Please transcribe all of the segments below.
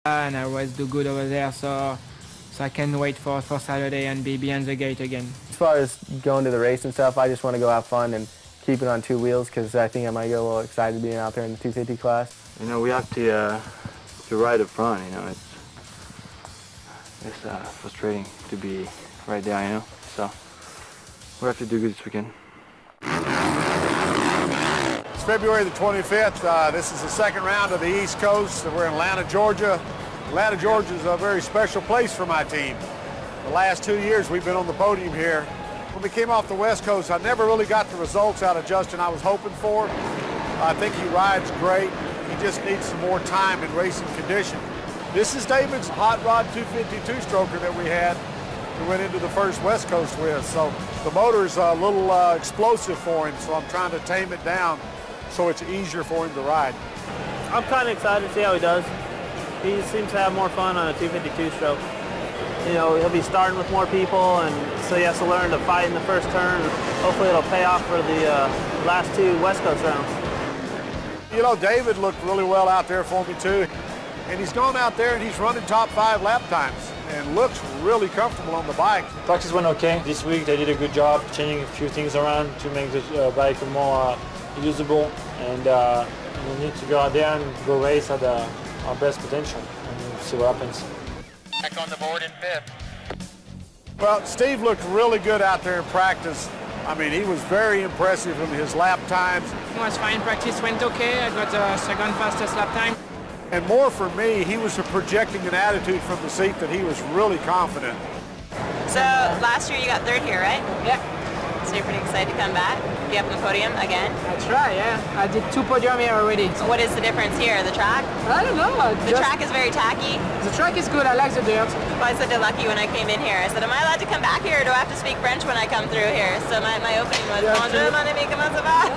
And I always do good over there, so I can't wait for Saturday and be behind the gate again. As far as going to the race and stuff, I just want to go have fun and keep it on two wheels because I think I might get a little excited being out there in the 250 class. You know, we have to ride up front. You know, it's frustrating to be right there. You know, so we have to do good this weekend. It's February the 25th. This is the second round of the East Coast. We're in Atlanta, Georgia. Atlanta, Georgia is a very special place for my team. The last 2 years we've been on the podium here. When we came off the West Coast, I never really got the results out of Justin I was hoping for. I think he rides great. He just needs some more time in racing condition. This is David's hot rod 252 stroker that we had. We went into the first West Coast with. So the motor's a little explosive for him, so I'm trying to tame it down so it's easier for him to ride. I'm kind of excited to see how he does. He seems to have more fun on a 252 stroke. You know, he'll be starting with more people, and so he has to learn to fight in the first turn. Hopefully it'll pay off for the last two West Coast rounds. You know, David looked really well out there for me too. And he's gone out there and he's running top 5 lap times and looks really comfortable on the bike. Practice went okay. This week they did a good job changing a few things around to make the bike more usable. And we need to go out there and go race at our best potential and see what happens. Back on the board in 5th. Well, Steve looked really good out there in practice. I mean, he was very impressive in his lap times. It was fine. Practice went okay. I got the second fastest lap time. And more for me, he was projecting an attitude from the seat that he was really confident. So last year you got 3rd here, right? Yeah. So you're pretty excited to come back? Be up on the podium again? That's right, yeah. I did 2 podium here already. What is the difference here? The track? I don't know. The track is very tacky. The track is good. I like the dirt. Well, I said to Lucky when I came in here. I said, am I allowed to come back here or do I have to speak French when I come through here? So my opening was, bonjour, mon ami, comment ça va?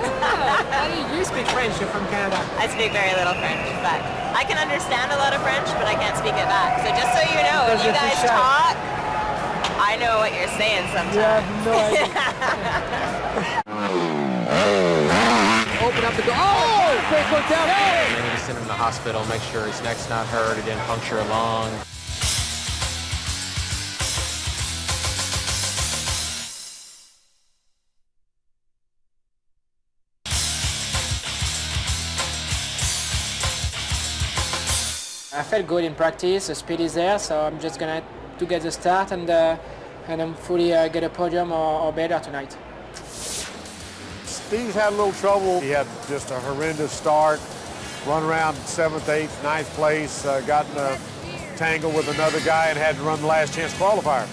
You speak French. You're from Canada. I speak very little French, but I can understand a lot of French, but I can't speak it back. So just so you know, when you guys talk, I know what you're saying sometimes. Yeah, no idea. Open up the door. Oh! Quick look down. Hey! They need to send him to the hospital, make sure his neck's not hurt, he didn't puncture a lung. I felt good in practice, the speed is there, so I'm just gonna to get the start and hopefully get a podium or better tonight. Steve's had a little trouble. He had just a horrendous start, run around 7th, 8th, 9th place, got in a tangle with another guy and had to run the last chance qualifier.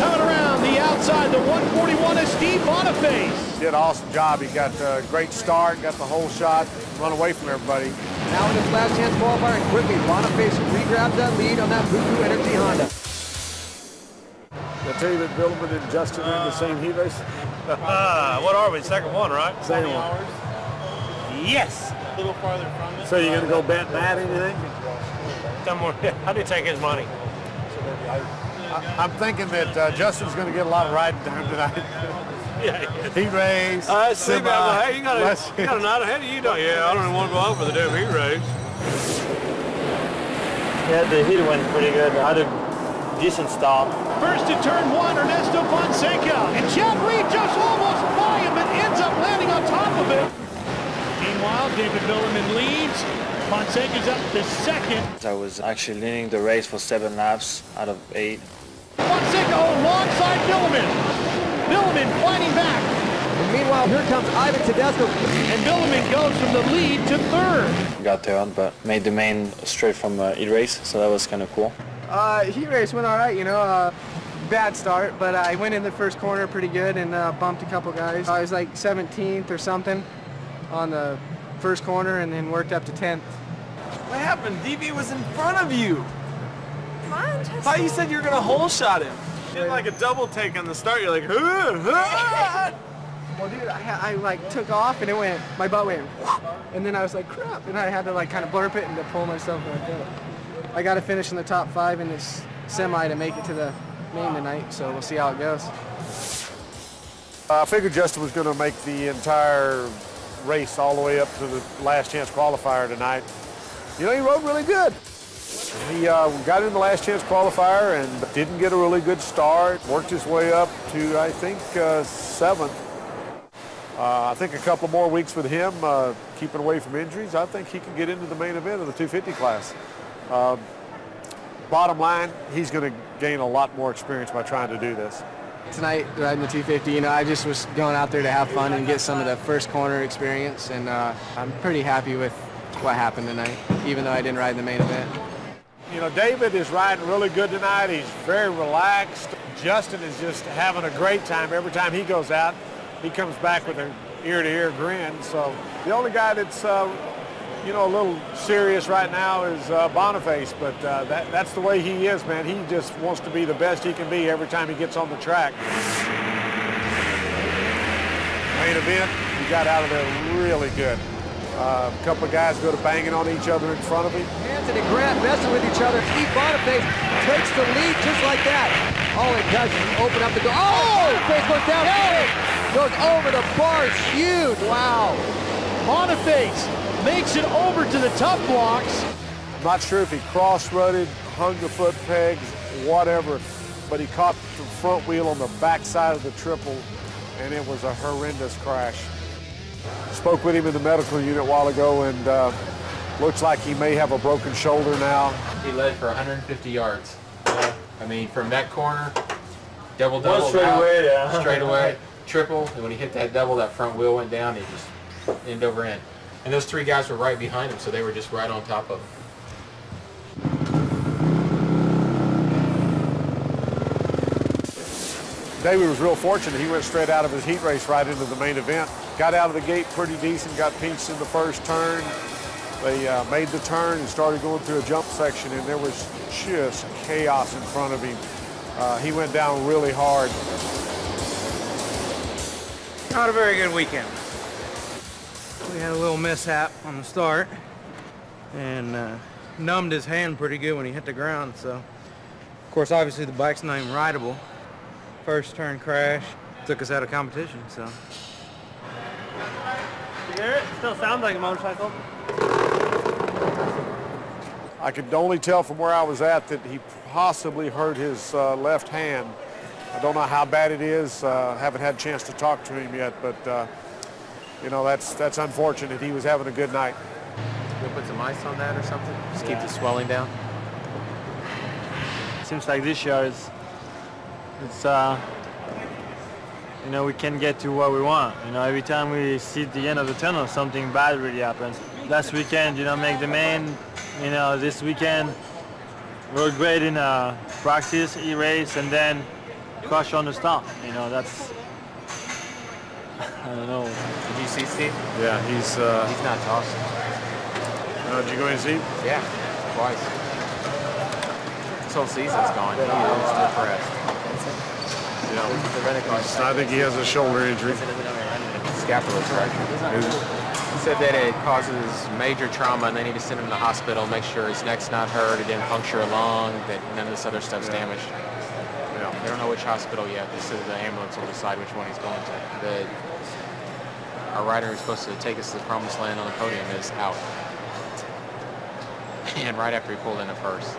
Coming around the outside, the 141 is Steve Boniface. Did an awesome job. He got a great start, got the whole shot, run away from everybody. Now in his last chance qualifier, and quickly Boniface re-grabs that lead on that BooKoo Energy Honda. Did I tell you that Vuillemin and Justin are in the same heat race? What are we? Second one, right? Second one. Yes. A little farther from it. So you're going to go bet Matt anything? How do you take his money? I'm thinking that Justin's going to get a lot of riding time tonight. Heat race. See, hey, you got a night ahead of you, don't you? Yeah, I don't even want to go out for the damn heat race. Yeah, the heat went pretty good. I had a decent start. First to turn 1, Ernesto Fonseca. And Chad Reed just almost by him and ends up landing on top of it. Meanwhile, David Vuillemin leads. Fonseca's up to 2nd. I was actually leading the race for 7 laps out of 8. Fonseca alongside Vuillemin. Vuillemin fighting back. And meanwhile, here comes Ivan Tedesco. And Vuillemin goes from the lead to 3rd. Got 3rd, but made the main straight from heat race, so that was kind of cool. Heat race went all right, you know. Bad start, but I went in the first corner pretty good and bumped a couple guys. I was like 17th or something on the first corner and then worked up to 10th. What happened? DB was in front of you. Come on, Justin. I thought you said you were going to hole shot him. You did like a double take on the start. You're like, Well, dude, I like took off and it went, my butt went, and then I was like, crap, and I had to like kind of blurp it and to pull myself back up. I got to finish in the top 5 in this semi to make it to the main tonight, so we'll see how it goes. I figured Justin was going to make the entire race all the way up to the last chance qualifier tonight. You know, he rode really good. He got in the last chance qualifier and didn't get a really good start. Worked his way up to, I think, 7th. I think a couple more weeks with him, keeping away from injuries, I think he can get into the main event of the 250 class. Bottom line, he's going to gain a lot more experience by trying to do this. Tonight, riding the 250, you know, I just was going out there to have fun and get some of the first corner experience, and I'm pretty happy with what happened tonight, even though I didn't ride in the main event. You know, David is riding really good tonight. He's very relaxed. Justin is just having a great time. Every time he goes out, he comes back with an ear-to-ear grin. So the only guy that's, you know, a little serious right now is Boniface, but that's the way he is, man. He just wants to be the best he can be every time he gets on the track. Main event, he got out of there really good. A couple of guys go to banging on each other in front of him. Hanson and Grant messing with each other. Steve Boniface takes the lead just like that. All it does is open up the door. Oh! Boniface goes down. Goes over the bars. Huge. Wow. Boniface makes it over to the tough blocks. I'm not sure if he cross-rutted, hung the foot pegs, whatever, but he caught the front wheel on the back side of the triple, and it was a horrendous crash. Spoke with him in the medical unit a while ago, and looks like he may have a broken shoulder now. He led for 150 yards. I mean, from that corner, double, straight away, yeah. Straight away, triple, and when he hit that double, that front wheel went down, he just end over end. And those 3 guys were right behind him, so they were just right on top of him. David was real fortunate. He went straight out of his heat race right into the main event. Got out of the gate pretty decent, got pinched in the first turn. They made the turn and started going through a jump section, and there was just chaos in front of him. He went down really hard. Not a very good weekend. We had a little mishap on the start and numbed his hand pretty good when he hit the ground. So, of course, obviously the bike's not even rideable. First turn crash took us out of competition. So. You hear it? Still sounds like a motorcycle. I could only tell from where I was at that he possibly hurt his left hand. I don't know how bad it is. Haven't had a chance to talk to him yet, but you know, that's unfortunate. He was having a good night. You'll put some ice on that or something? Just keep the swelling down? Seems like this year it's you know, we can get to what we want. You know, every time we see the end of the tunnel, something bad really happens. Last weekend, you know, make the main. You know, this weekend, rode great in practice, e-race, and then crush on the start. You know, that's, I don't know. Did you see Steve? Yeah, he's not awesome. Did you go and see him? Yeah, twice. This whole season's gone. He is depressed. Yeah. I think he has a shoulder injury. Scapular fracture. He said that it causes major trauma and they need to send him to the hospital, make sure his neck's not hurt, it didn't puncture a lung, that none of this other stuff's damaged. Yeah. They don't know which hospital yet. They said the ambulance will decide which one he's going to. Our rider who's supposed to take us to the promised land on the podium is out. And right after he pulled into first.